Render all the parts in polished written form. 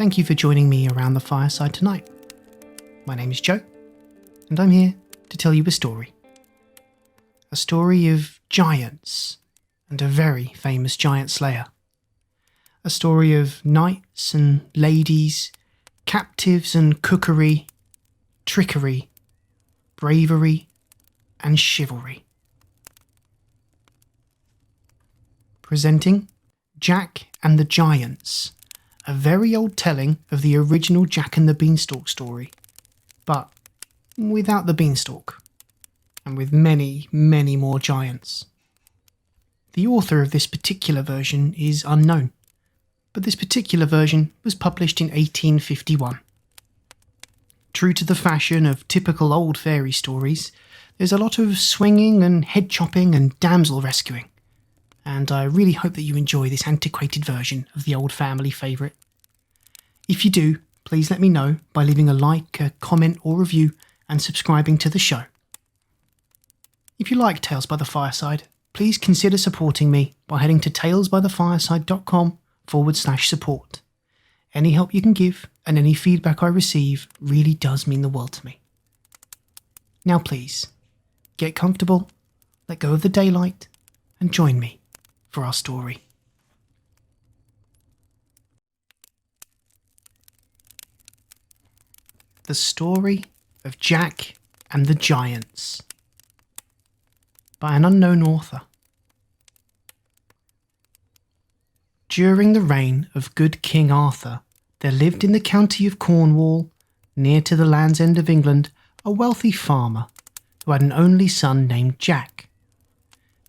Thank you for joining me around the fireside tonight. My name is Joe, and I'm here to tell you a story. A story of giants and a very famous giant slayer. A story of knights and ladies, captives and cookery, trickery, bravery and chivalry. Presenting Jack and the Giants, a very old telling of the original Jack and the Beanstalk story, but without the beanstalk, and with many, many more giants. The author of this particular version is unknown, but this particular version was published in 1851. True to the fashion of typical old fairy stories, there's a lot of swinging and head chopping and damsel rescuing, and I really hope that you enjoy this antiquated version of the old family favourite. If you do, please let me know by leaving a like, a comment or review and subscribing to the show. If you like Tales by the Fireside, please consider supporting me by heading to talesbythefireside.com/support. Any help you can give and any feedback I receive really does mean the world to me. Now please, get comfortable, let go of the daylight, and join me for our story. The Story of Jack and the Giants, by an unknown author. During the reign of good King Arthur, there lived in the county of Cornwall, near to the Land's End of England, a wealthy farmer who had an only son named Jack.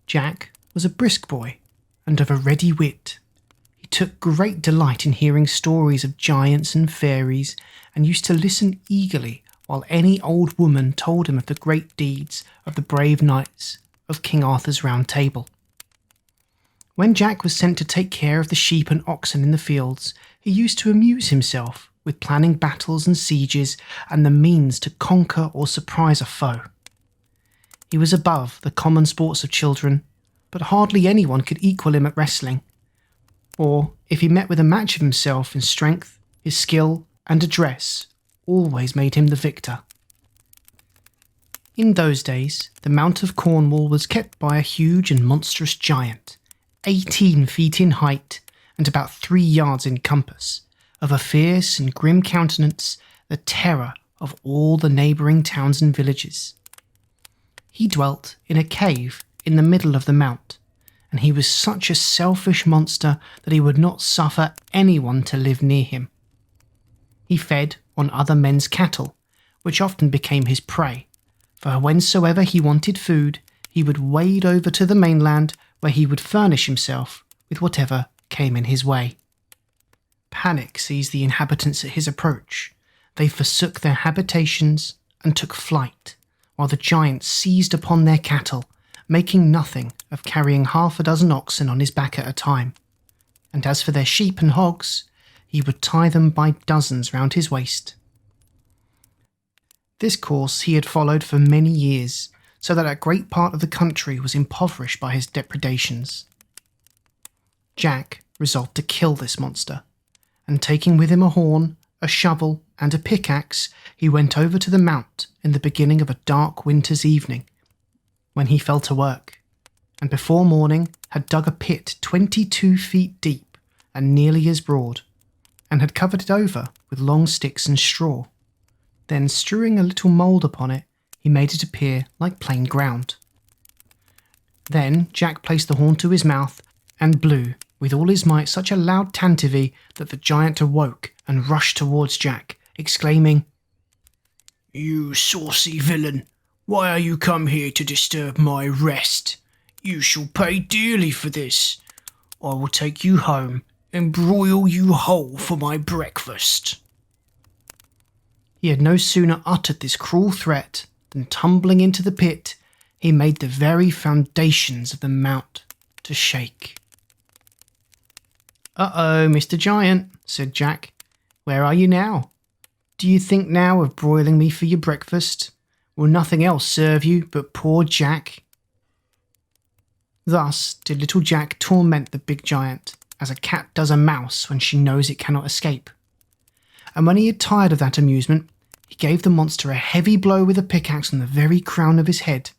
Jack was a brisk boy and of a ready wit. He took great delight in hearing stories of giants and fairies, and used to listen eagerly while any old woman told him of the great deeds of the brave knights of King Arthur's Round Table. When Jack was sent to take care of the sheep and oxen in the fields, he used to amuse himself with planning battles and sieges and the means to conquer or surprise a foe. He was above the common sports of children, but hardly anyone could equal him at wrestling, or if he met with a match of himself in strength, his skill and address always made him the victor. In those days, the Mount of Cornwall was kept by a huge and monstrous giant, 18 feet in height and about 3 yards in compass, of a fierce and grim countenance, the terror of all the neighbouring towns and villages. He dwelt in a cave in the middle of the mount, and he was such a selfish monster that he would not suffer anyone to live near him. He fed on other men's cattle, which often became his prey, for whensoever he wanted food, he would wade over to the mainland, where he would furnish himself with whatever came in his way. Panic seized the inhabitants at his approach. They forsook their habitations and took flight, while the giant seized upon their cattle, making nothing of carrying 6 oxen on his back at a time. And as for their sheep and hogs, he would tie them by dozens round his waist. This course he had followed for many years, so that a great part of the country was impoverished by his depredations. Jack resolved to kill this monster, and taking with him a horn, a shovel, and a pickaxe, he went over to the mount in the beginning of a dark winter's evening, when he fell to work, and before morning had dug a pit 22 feet deep and nearly as broad, and had covered it over with long sticks and straw. Then, strewing a little mould upon it, he made it appear like plain ground. Then Jack placed the horn to his mouth and blew with all his might such a loud tantivy that the giant awoke and rushed towards Jack, exclaiming, "You saucy villain! Why are you come here to disturb my rest? You shall pay dearly for this. I will take you home and broil you whole for my breakfast." He had no sooner uttered this cruel threat than, tumbling into the pit, he made the very foundations of the mount to shake. "Uh-oh, Mr. Giant," said Jack. "Where are you now? Do you think now of broiling me for your breakfast? Will nothing else serve you but poor Jack?" Thus did little Jack torment the big giant, as a cat does a mouse when she knows it cannot escape. and when he had tired of that amusement, he gave the monster a heavy blow with a pickaxe on the very crown of his head,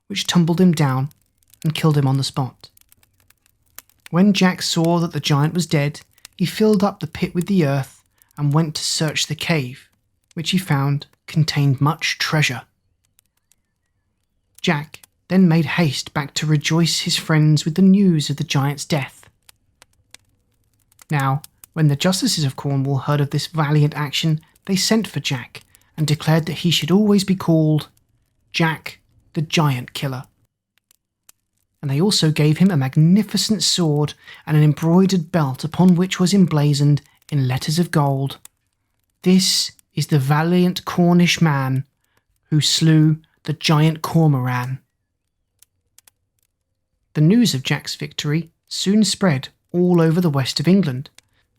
which tumbled him down and killed him on the spot. When Jack saw that the giant was dead, he filled up the pit with the earth and went to search the cave, which he found contained much treasure. Jack then made haste back to rejoice his friends with the news of the giant's death. Now, when the justices of Cornwall heard of this valiant action, they sent for Jack and declared that he should always be called Jack the Giant Killer. And they also gave him a magnificent sword and an embroidered belt upon which was emblazoned in letters of gold, "This is the valiant Cornish man who slew the giant Cormoran." The news of Jack's victory soon spread all over the west of England,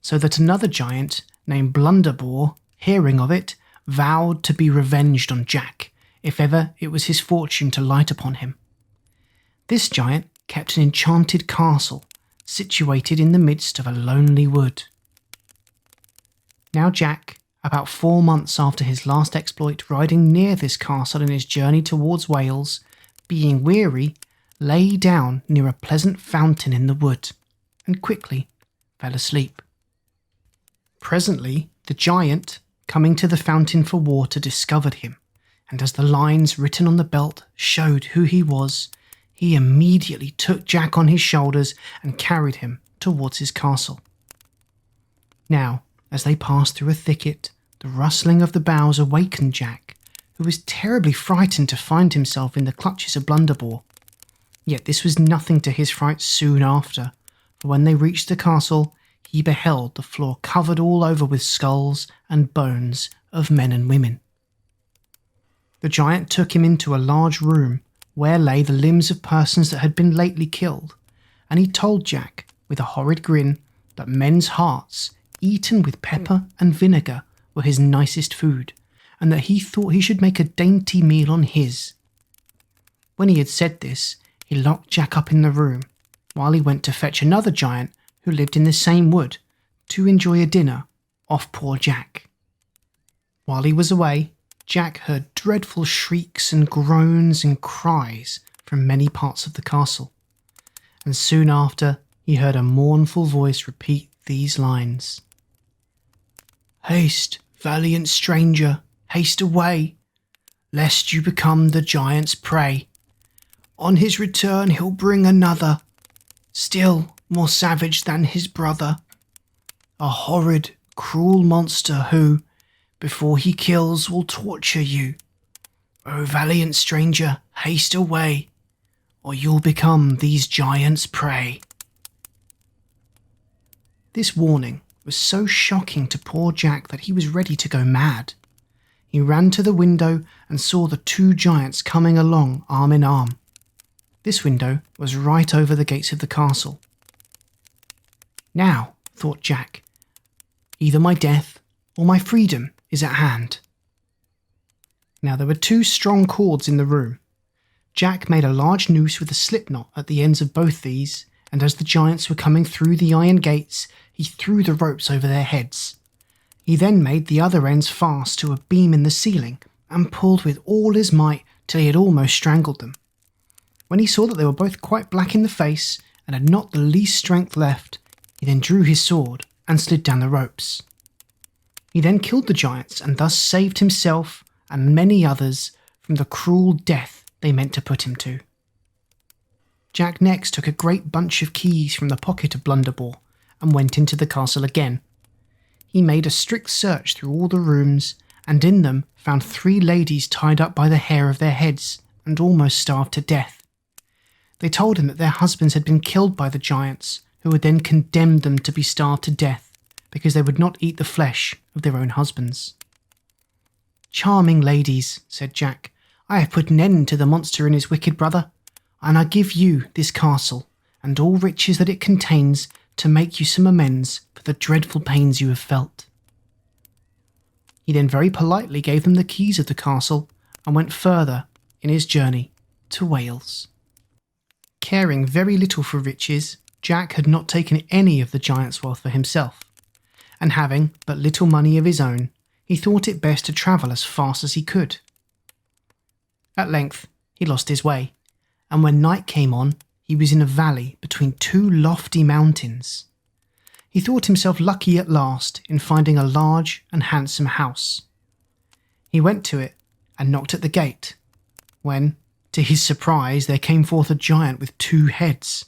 so that another giant named Blunderbore, hearing of it, vowed to be revenged on Jack if ever it was his fortune to light upon him. This giant kept an enchanted castle situated in the midst of a lonely wood. Now Jack, about 4 months after his last exploit, riding near this castle in his journey towards Wales, being weary, lay down near a pleasant fountain in the wood, and quickly fell asleep. Presently the giant, coming to the fountain for water, discovered him, and as the lines written on the belt showed who he was, he immediately took Jack on his shoulders and carried him towards his castle. Now, as they passed through a thicket, the rustling of the boughs awakened Jack, who was terribly frightened to find himself in the clutches of Blunderbore. Yet this was nothing to his fright soon after, for when they reached the castle, he beheld the floor covered all over with skulls and bones of men and women. The giant took him into a large room where lay the limbs of persons that had been lately killed, and he told Jack, with a horrid grin, that men's hearts, eaten with pepper and vinegar, were his nicest food, and that he thought he should make a dainty meal on his. When he had said this, he locked Jack up in the room, while he went to fetch another giant who lived in the same wood, to enjoy a dinner off poor Jack. While he was away, Jack heard dreadful shrieks and groans and cries from many parts of the castle, and soon after he heard a mournful voice repeat these lines: "Haste, valiant stranger, haste away, lest you become the giant's prey. On his return he'll bring another, still more savage than his brother, a horrid, cruel monster who, before he kills, will torture you. O valiant stranger, haste away, or you'll become these giants' prey." This warning was so shocking to poor Jack that he was ready to go mad. He ran to the window and saw the 2 giants coming along arm in arm. This window was right over the gates of the castle. Now, thought Jack, either my death or my freedom is at hand. Now there were 2 strong cords in the room. Jack made a large noose with a slip knot at the ends of both these, and as the giants were coming through the iron gates, he threw the ropes over their heads. He then made the other ends fast to a beam in the ceiling and pulled with all his might till he had almost strangled them. When he saw that they were both quite black in the face and had not the least strength left, he then drew his sword and slid down the ropes. He then killed the giants and thus saved himself and many others from the cruel death they meant to put him to. Jack next took a great bunch of keys from the pocket of Blunderbore and went into the castle again. He made a strict search through all the rooms, and in them found 3 ladies tied up by the hair of their heads and almost starved to death. They told him that their husbands had been killed by the giants, who had then condemned them to be starved to death because they would not eat the flesh of their own husbands. "Charming ladies," said Jack, "I have put an end to the monster and his wicked brother, and I give you this castle and all riches that it contains to make you some amends for the dreadful pains you have felt." He then very politely gave them the keys of the castle and went further in his journey to Wales. Caring very little for riches, Jack had not taken any of the giant's wealth for himself, and having but little money of his own, he thought it best to travel as fast as he could. At length, he lost his way, and when night came on, he was in a valley between two lofty mountains. He thought himself lucky at last in finding a large and handsome house. He went to it and knocked at the gate, when, to his surprise, there came forth a giant with 2 heads.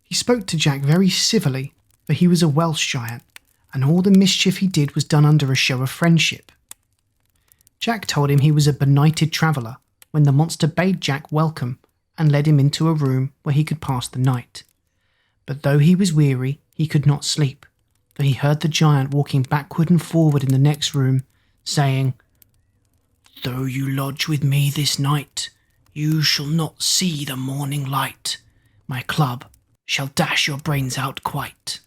He spoke to Jack very civilly, for he was a Welsh giant, and all the mischief he did was done under a show of friendship. Jack told him he was a benighted traveller, when the monster bade Jack welcome and led him into a room where he could pass the night. But though he was weary, he could not sleep, for he heard the giant walking backward and forward in the next room, saying, "Though you lodge with me this night, you shall not see the morning light. My club shall dash your brains out quite."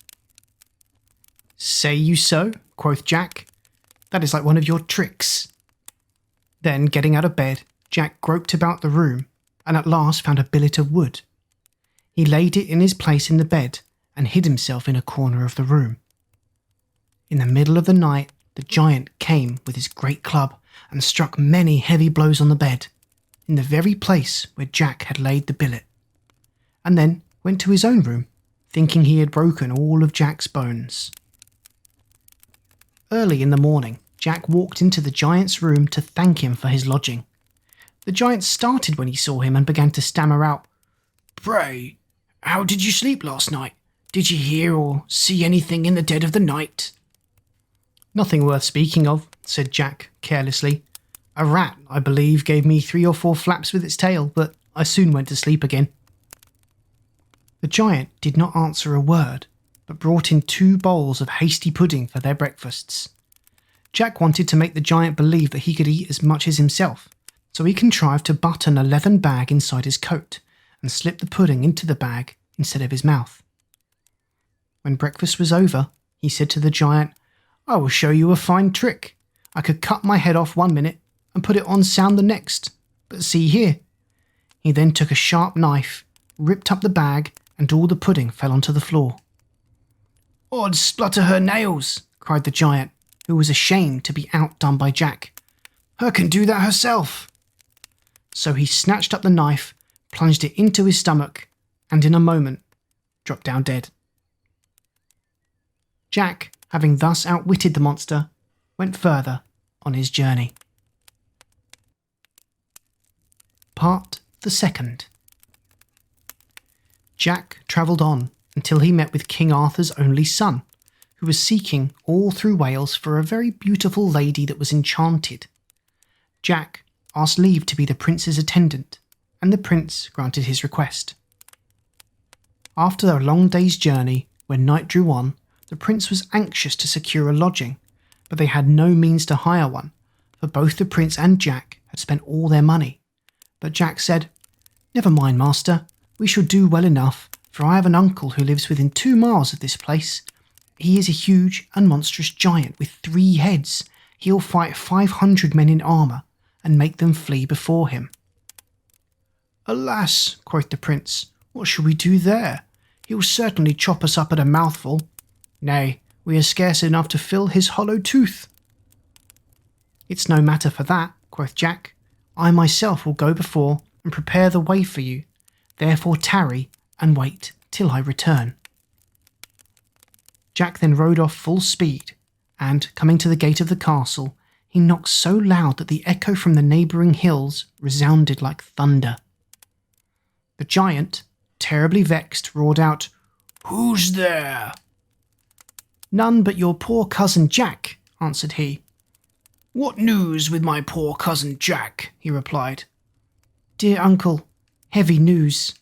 "Say you so?" quoth Jack. "That is like one of your tricks." Then, getting out of bed, Jack groped about the room, and at last found a billet of wood. He laid it in his place in the bed, and hid himself in a corner of the room. In the middle of the night, the giant came with his great club, and struck many heavy blows on the bed, in the very place where Jack had laid the billet, and then went to his own room, thinking he had broken all of Jack's bones. Early in the morning, Jack walked into the giant's room to thank him for his lodging. The giant started when he saw him and began to stammer out, "Pray, how did you sleep last night? Did you hear or see anything in the dead of the night?" "Nothing worth speaking of," said Jack carelessly. "A rat, I believe, gave me 3 or 4 flaps with its tail, but I soon went to sleep again." The giant did not answer a word, but brought in 2 bowls of hasty pudding for their breakfasts. Jack wanted to make the giant believe that he could eat as much as himself, so he contrived to button a leathern bag inside his coat and slip the pudding into the bag instead of his mouth. When breakfast was over, he said to the giant, "I will show you a fine trick. I could cut my head off one minute and put it on sound the next, but see here." He then took a sharp knife, ripped up the bag, and all the pudding fell onto the floor. "Odd splutter her nails," cried the giant, who was ashamed to be outdone by Jack. "Her can do that herself." So he snatched up the knife, plunged it into his stomach, and in a moment dropped down dead. Jack, having thus outwitted the monster, went further on his journey. Part the second. Jack travelled on until he met with King Arthur's only son, who was seeking all through Wales for a very beautiful lady that was enchanted. Jack asked leave to be the prince's attendant, and the prince granted his request. After a long day's journey, when night drew on, the prince was anxious to secure a lodging, but they had no means to hire one, for both the prince and Jack had spent all their money. But Jack said, "Never mind, master, we shall do well enough, for I have an uncle who lives within 2 miles of this place. He is a huge and monstrous giant with 3 heads. He'll fight 500 men in armour, and make them flee before him." "Alas," quoth the prince, "what shall we do there? He will certainly chop us up at a mouthful. Nay, we are scarce enough to fill his hollow tooth." "It's no matter for that," quoth Jack. "I myself will go before and prepare the way for you. Therefore tarry and wait till I return." Jack then rode off full speed, and, coming to the gate of the castle, he knocked so loud that the echo from the neighbouring hills resounded like thunder. The giant, terribly vexed, roared out, "Who's there?" "None but your poor cousin Jack," answered he. "What news with my poor cousin Jack?" he replied. "Dear uncle, heavy news."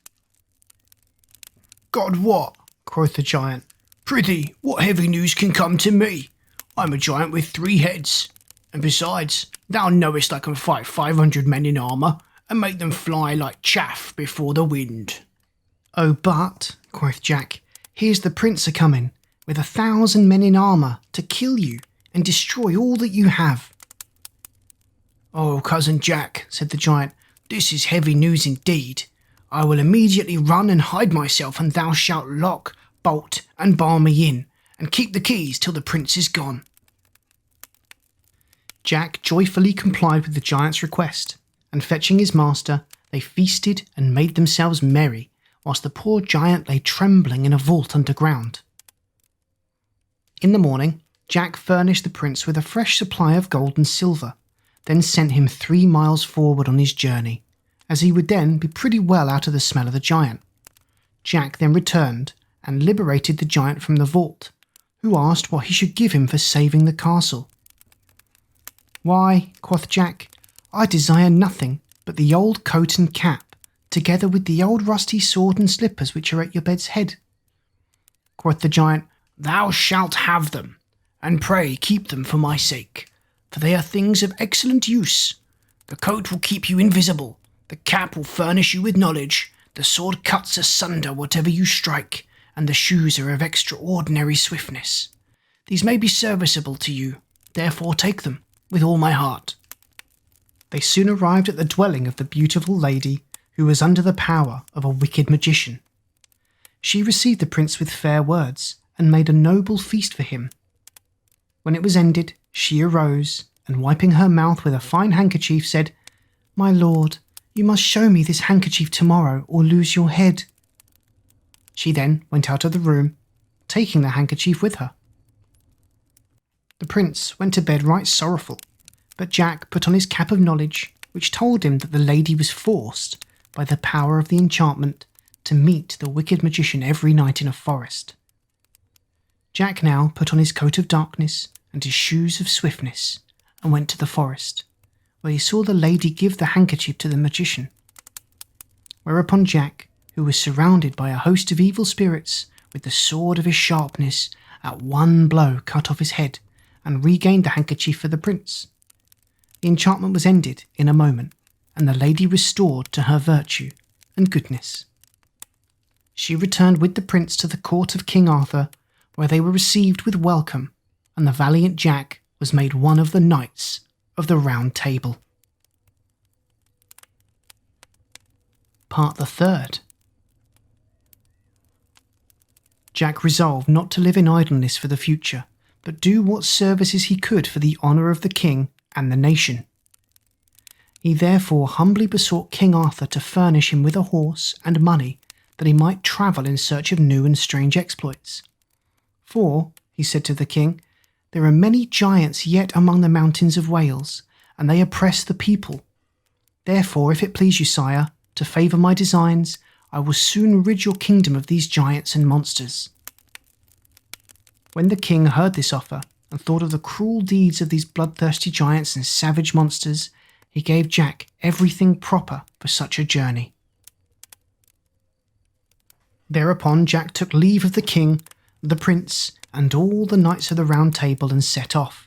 "God, what?" quoth the giant. "Prithee, what heavy news can come to me? I'm a giant with 3 heads, and besides, thou knowest I can fight 500 men in armour, and make them fly like chaff before the wind." "Oh, but," quoth Jack, "here's the prince a-coming, with 1,000 men in armour, to kill you, and destroy all that you have." "Oh, cousin Jack," said the giant, "this is heavy news indeed. I will immediately run and hide myself, and thou shalt lock, bolt, and bar me in, and keep the keys till the prince is gone." Jack joyfully complied with the giant's request, and fetching his master, they feasted and made themselves merry, whilst the poor giant lay trembling in a vault underground. In the morning, Jack furnished the prince with a fresh supply of gold and silver, then sent him 3 miles forward on his journey, as he would then be pretty well out of the smell of the giant. Jack then returned and liberated the giant from the vault, who asked what he should give him for saving the castle. "Why," quoth Jack, "I desire nothing but the old coat and cap, together with the old rusty sword and slippers which are at your bed's head." Quoth the giant, "Thou shalt have them, and pray keep them for my sake, for they are things of excellent use. The coat will keep you invisible, the cap will furnish you with knowledge, the sword cuts asunder whatever you strike, and the shoes are of extraordinary swiftness. These may be serviceable to you, therefore take them, with all my heart." They soon arrived at the dwelling of the beautiful lady who was under the power of a wicked magician. She received the prince with fair words, and made a noble feast for him. When it was ended, she arose, and wiping her mouth with a fine handkerchief, said, "My lord, you must show me this handkerchief tomorrow, or lose your head." She then went out of the room, taking the handkerchief with her. The prince went to bed right sorrowful, but Jack put on his cap of knowledge, which told him that the lady was forced, by the power of the enchantment, to meet the wicked magician every night in a forest. Jack now put on his coat of darkness and his shoes of swiftness, and went to the forest, where he saw the lady give the handkerchief to the magician. Whereupon Jack, who was surrounded by a host of evil spirits, with the sword of his sharpness, at one blow cut off his head, and regained the handkerchief for the prince. The enchantment was ended in a moment, and the lady restored to her virtue and goodness. She returned with the prince to the court of King Arthur, where they were received with welcome, and the valiant Jack was made one of the knights of the Round Table. Part the third. Jack resolved not to live in idleness for the future, but do what services he could for the honour of the king and the nation. He therefore humbly besought King Arthur to furnish him with a horse and money, that he might travel in search of new and strange exploits. "For," he said to the king, "there are many giants yet among the mountains of Wales, and they oppress the people. Therefore, if it please you, sire, to favour my designs, I will soon rid your kingdom of these giants and monsters." When the king heard this offer, and thought of the cruel deeds of these bloodthirsty giants and savage monsters, he gave Jack everything proper for such a journey. Thereupon Jack took leave of the king, the prince, and all the knights of the Round Table, and set off.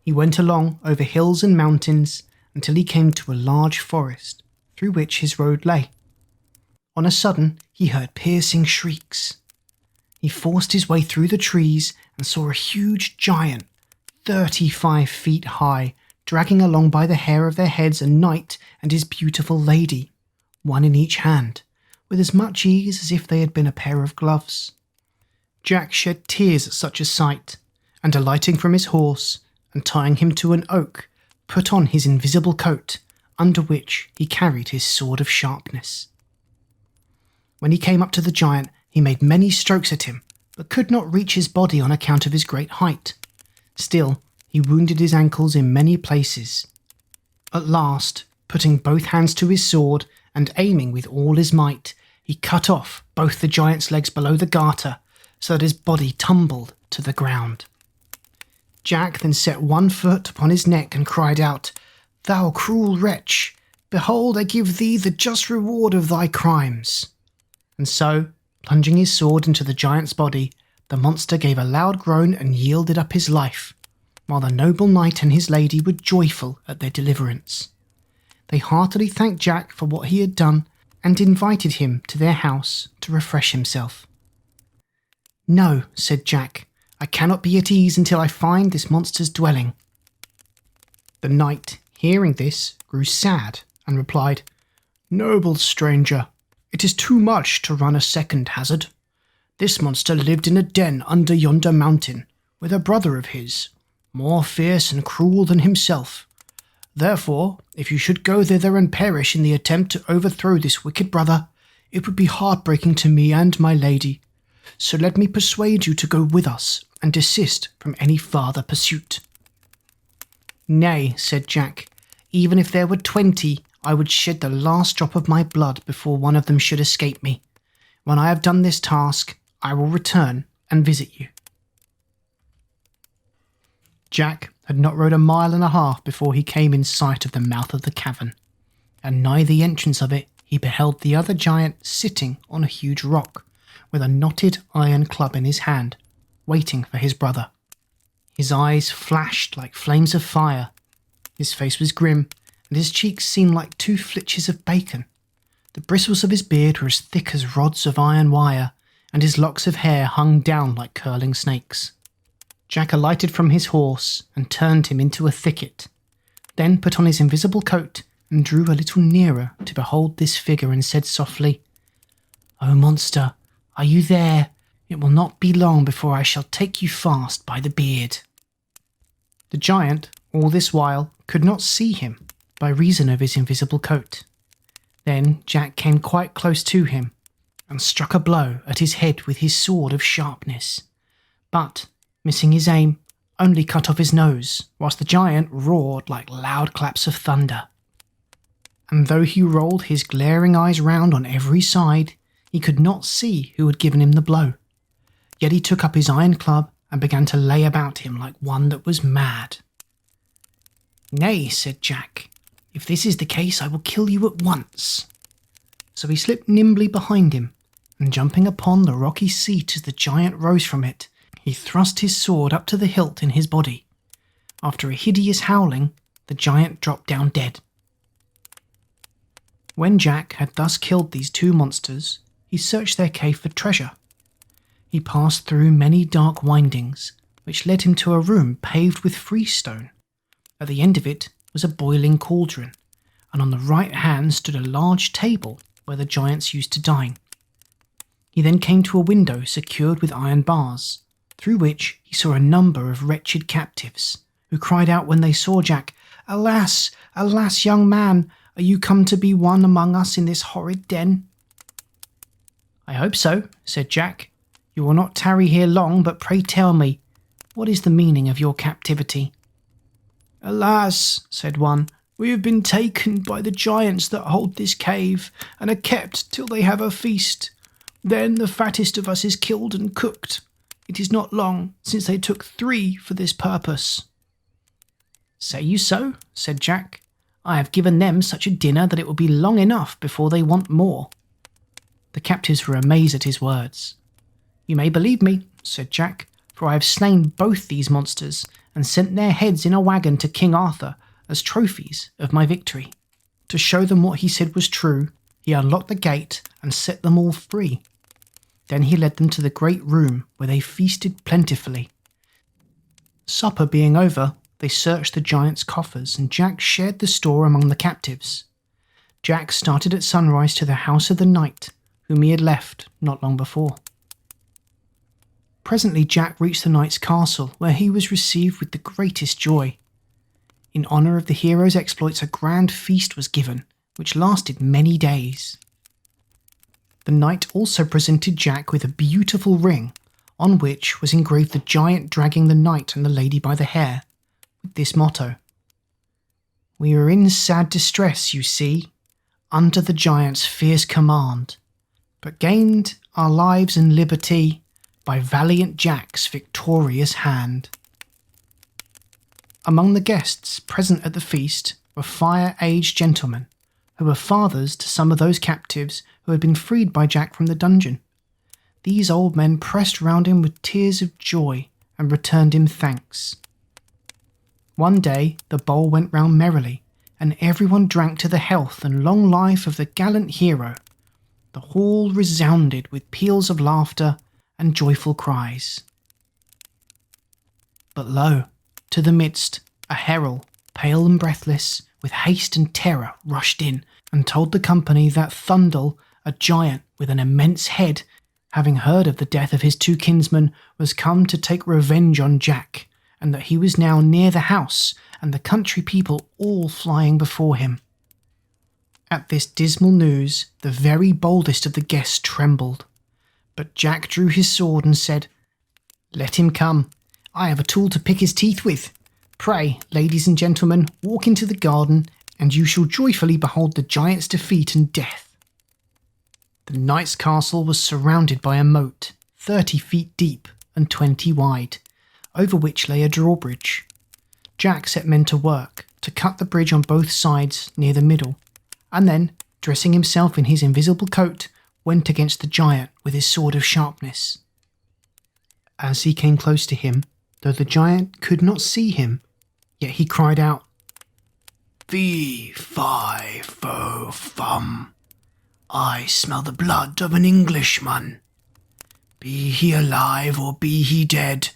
He went along over hills and mountains until he came to a large forest, through which his road lay. On a sudden he heard piercing shrieks. He forced his way through the trees and saw a huge giant, 35 feet high, dragging along by the hair of their heads a knight and his beautiful lady, one in each hand, with as much ease as if they had been a pair of gloves. Jack shed tears at such a sight, and alighting from his horse, and tying him to an oak, put on his invisible coat, under which he carried his sword of sharpness. When he came up to the giant, he made many strokes at him, but could not reach his body on account of his great height. Still, he wounded his ankles in many places. At last, putting both hands to his sword, and aiming with all his might, he cut off both the giant's legs below the garter, so that his body tumbled to the ground. Jack then set one foot upon his neck and cried out, "Thou cruel wretch, behold, I give thee the just reward of thy crimes." And so, plunging his sword into the giant's body, the monster gave a loud groan and yielded up his life, while the noble knight and his lady were joyful at their deliverance. They heartily thanked Jack for what he had done, and invited him to their house to refresh himself. "No," said Jack, "I cannot be at ease until I find this monster's dwelling." The knight, hearing this, grew sad, and replied, "Noble stranger, it is too much to run a second hazard. This monster lived in a den under yonder mountain, with a brother of his, more fierce and cruel than himself. Therefore, if you should go thither and perish in the attempt to overthrow this wicked brother, it would be heartbreaking to me and my lady. So let me persuade you to go with us and desist from any farther pursuit." "Nay," said Jack, "even if there were 20, I would shed the last drop of my blood before one of them should escape me. When I have done this task, I will return and visit you." Jack had not rode 1.5 miles before he came in sight of the mouth of the cavern, and nigh the entrance of it he beheld the other giant sitting on a huge rock, with a knotted iron club in his hand, waiting for his brother. His eyes flashed like flames of fire, his face was grim, and his cheeks seemed like 2 flitches of bacon. The bristles of his beard were as thick as rods of iron wire, and his locks of hair hung down like curling snakes. Jack alighted from his horse and turned him into a thicket, then put on his invisible coat and drew a little nearer to behold this figure and said softly, "O monster, are you there? It will not be long before I shall take you fast by the beard." The giant, all this while, could not see him by reason of his invisible coat. Then Jack came quite close to him and struck a blow at his head with his sword of sharpness, but, missing his aim, only cut off his nose, whilst the giant roared like loud claps of thunder. And though he rolled his glaring eyes round on every side, he could not see who had given him the blow. Yet he took up his iron club and began to lay about him like one that was mad. "Nay," said Jack, "if this is the case, I will kill you at once." So he slipped nimbly behind him, and jumping upon the rocky seat as the giant rose from it, he thrust his sword up to the hilt in his body. After a hideous howling, the giant dropped down dead. When Jack had thus killed these 2 monsters, he searched their cave for treasure. He passed through many dark windings, which led him to a room paved with freestone. At the end of it was a boiling cauldron, and on the right hand stood a large table where the giants used to dine. He then came to a window secured with iron bars, through which he saw a number of wretched captives, who cried out when they saw Jack, "Alas, alas, young man, are you come to be one among us in this horrid den?" "I hope so," said Jack. "You will not tarry here long, but pray tell me, what is the meaning of your captivity?" "Alas," said one, "we have been taken by the giants that hold this cave, and are kept till they have a feast. Then the fattest of us is killed and cooked. It is not long since they took 3 for this purpose." "Say you so?" said Jack. "I have given them such a dinner that it will be long enough before they want more." The captives were amazed at his words. "You may believe me," said Jack, "for I have slain both these monsters and sent their heads in a wagon to King Arthur as trophies of my victory." To show them what he said was true, he unlocked the gate and set them all free. Then he led them to the great room where they feasted plentifully. Supper being over, they searched the giant's coffers, and Jack shared the store among the captives. Jack started at sunrise to the house of the knight, whom he had left not long before. Presently Jack reached the knight's castle, where he was received with the greatest joy. In honour of the hero's exploits, a grand feast was given, which lasted many days. The knight also presented Jack with a beautiful ring, on which was engraved the giant dragging the knight and the lady by the hair, with this motto: "We are in sad distress, you see, under the giant's fierce command, but gained our lives and liberty by valiant Jack's victorious hand." Among the guests present at the feast were 5 aged gentlemen, who were fathers to some of those captives who had been freed by Jack from the dungeon. These old men pressed round him with tears of joy and returned him thanks. One day the bowl went round merrily, and everyone drank to the health and long life of the gallant hero. The hall resounded with peals of laughter and joyful cries. But lo, to the midst, a herald, pale and breathless, with haste and terror, rushed in and told the company that Thundel, a giant with an immense head, having heard of the death of his two kinsmen, was come to take revenge on Jack, and that he was now near the house, and the country people all flying before him. At this dismal news, the very boldest of the guests trembled, but Jack drew his sword and said, "Let him come. I have a tool to pick his teeth with. Pray, ladies and gentlemen, walk into the garden, and you shall joyfully behold the giant's defeat and death." The knight's castle was surrounded by a moat, 30 feet deep and 20 wide, over which lay a drawbridge. Jack set men to work to cut the bridge on both sides near the middle, and then, dressing himself in his invisible coat, went against the giant with his sword of sharpness. As he came close to him, though the giant could not see him, yet he cried out, "Fee, fi, fo, fum. I smell the blood of an Englishman. Be he alive or be he dead,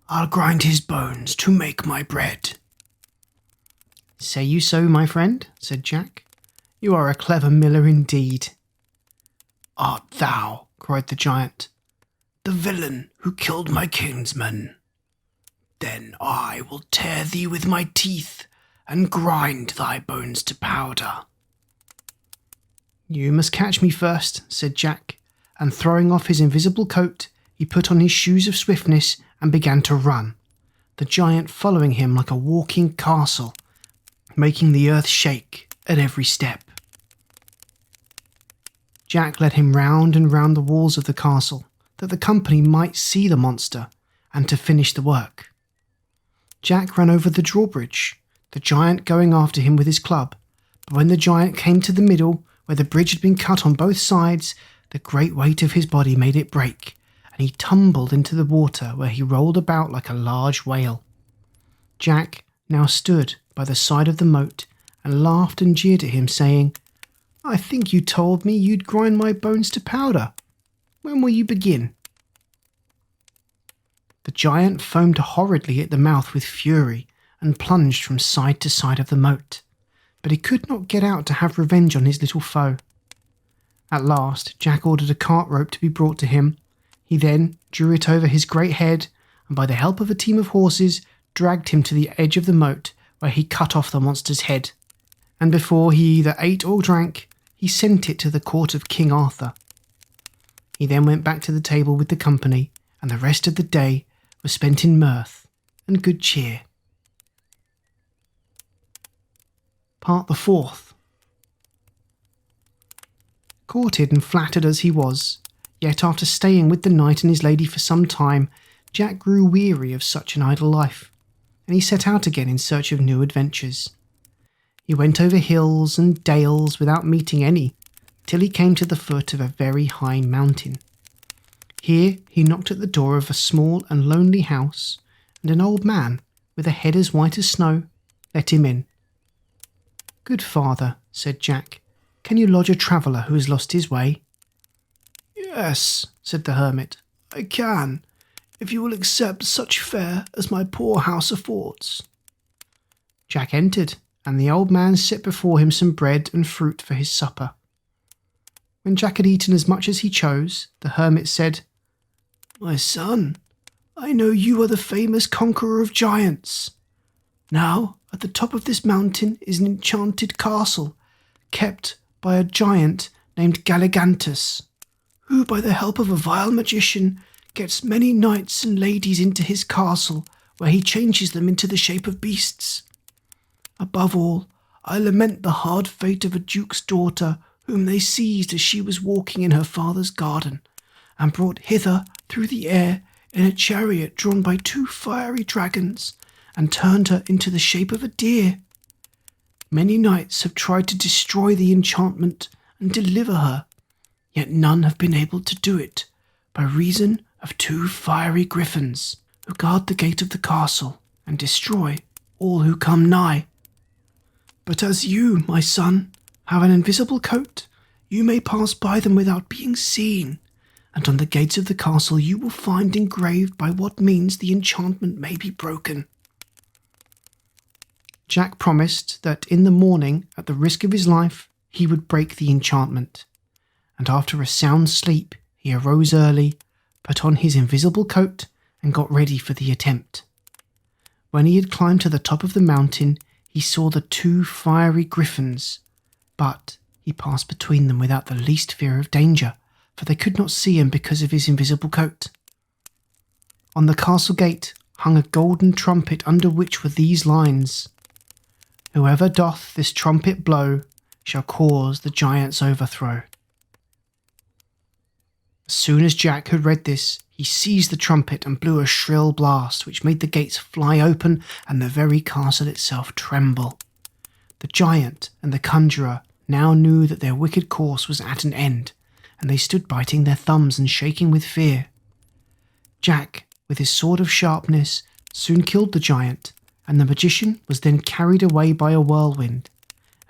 I'll grind his bones to make my bread." "Say you so, my friend?" said Jack. "You are a clever miller indeed." "Art thou," cried the giant, "the villain who killed my kinsman? Then I will tear thee with my teeth and grind thy bones to powder." "You must catch me first," said Jack, and throwing off his invisible coat, he put on his shoes of swiftness and began to run, the giant following him like a walking castle, making the earth shake at every step. Jack led him round and round the walls of the castle, that the company might see the monster, and to finish the work. Jack ran over the drawbridge, the giant going after him with his club, but when the giant came to the middle, where the bridge had been cut on both sides, the great weight of his body made it break, and he tumbled into the water, where he rolled about like a large whale. Jack now stood by the side of the moat and laughed and jeered at him, saying, "I think you told me you'd grind my bones to powder. When will you begin?" The giant foamed horridly at the mouth with fury and plunged from side to side of the moat, but he could not get out to have revenge on his little foe. At last Jack ordered a cart rope to be brought to him. He then drew it over his great head, and by the help of a team of horses dragged him to the edge of the moat, where he cut off the monster's head, and before he either ate or drank, he sent it to the court of King Arthur. He then went back to the table with the company, and the rest of the day was spent in mirth and good cheer. Part the fourth. Courted and flattered as he was, yet after staying with the knight and his lady for some time, Jack grew weary of such an idle life, and he set out again in search of new adventures. He went over hills and dales without meeting any, till he came to the foot of a very high mountain. Here he knocked at the door of a small and lonely house, and an old man, with a head as white as snow, let him in. "Good father," said Jack, "can you lodge a traveller who has lost his way?" "Yes," said the hermit, "I can, if you will accept such fare as my poor house affords." Jack entered, and the old man set before him some bread and fruit for his supper. When Jack had eaten as much as he chose, the hermit said, "My son, I know you are the famous conqueror of giants. Now, at the top of this mountain is an enchanted castle, kept by a giant named Galligantus, who by the help of a vile magician gets many knights and ladies into his castle, where he changes them into the shape of beasts. Above all, I lament the hard fate of a duke's daughter, whom they seized as she was walking in her father's garden, and brought hither through the air in a chariot drawn by 2 fiery dragons, and turned her into the shape of a deer. Many knights have tried to destroy the enchantment and deliver her, yet none have been able to do it, by reason of 2 fiery griffins, who guard the gate of the castle and destroy all who come nigh. But as you, my son, have an invisible coat, you may pass by them without being seen, and on the gates of the castle you will find engraved by what means the enchantment may be broken." Jack promised that in the morning, at the risk of his life, he would break the enchantment, and after a sound sleep he arose early, put on his invisible coat, and got ready for the attempt. When he had climbed to the top of the mountain, he saw the 2 fiery griffins, but he passed between them without the least fear of danger, for they could not see him because of his invisible coat. On the castle gate hung a golden trumpet under which were these lines: "Whoever doth this trumpet blow shall cause the giant's overthrow." As soon as Jack had read this, he seized the trumpet and blew a shrill blast which made the gates fly open and the very castle itself tremble. The giant and the conjurer now knew that their wicked course was at an end, and they stood biting their thumbs and shaking with fear. Jack, with his sword of sharpness, soon killed the giant, and the magician was then carried away by a whirlwind,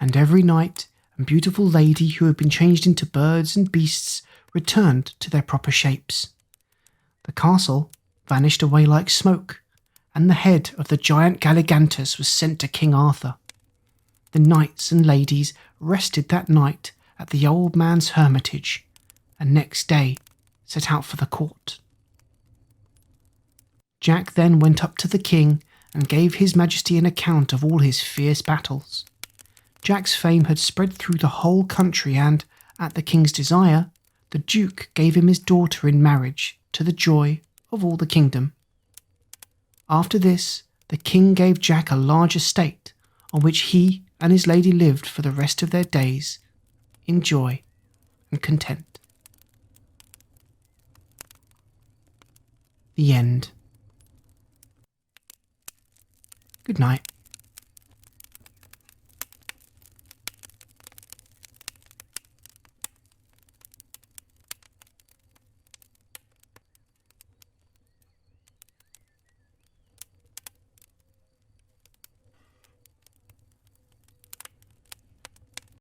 and every knight and beautiful lady who had been changed into birds and beasts returned to their proper shapes. The castle vanished away like smoke, and the head of the giant Galligantus was sent to King Arthur. The knights and ladies rested that night at the old man's hermitage, and next day set out for the court. Jack then went up to the king and gave his majesty an account of all his fierce battles. Jack's fame had spread through the whole country, and, at the king's desire, the duke gave him his daughter in marriage, to the joy of all the kingdom. After this, the king gave Jack a large estate, on which he and his lady lived for the rest of their days, in joy and content. The end. Good night.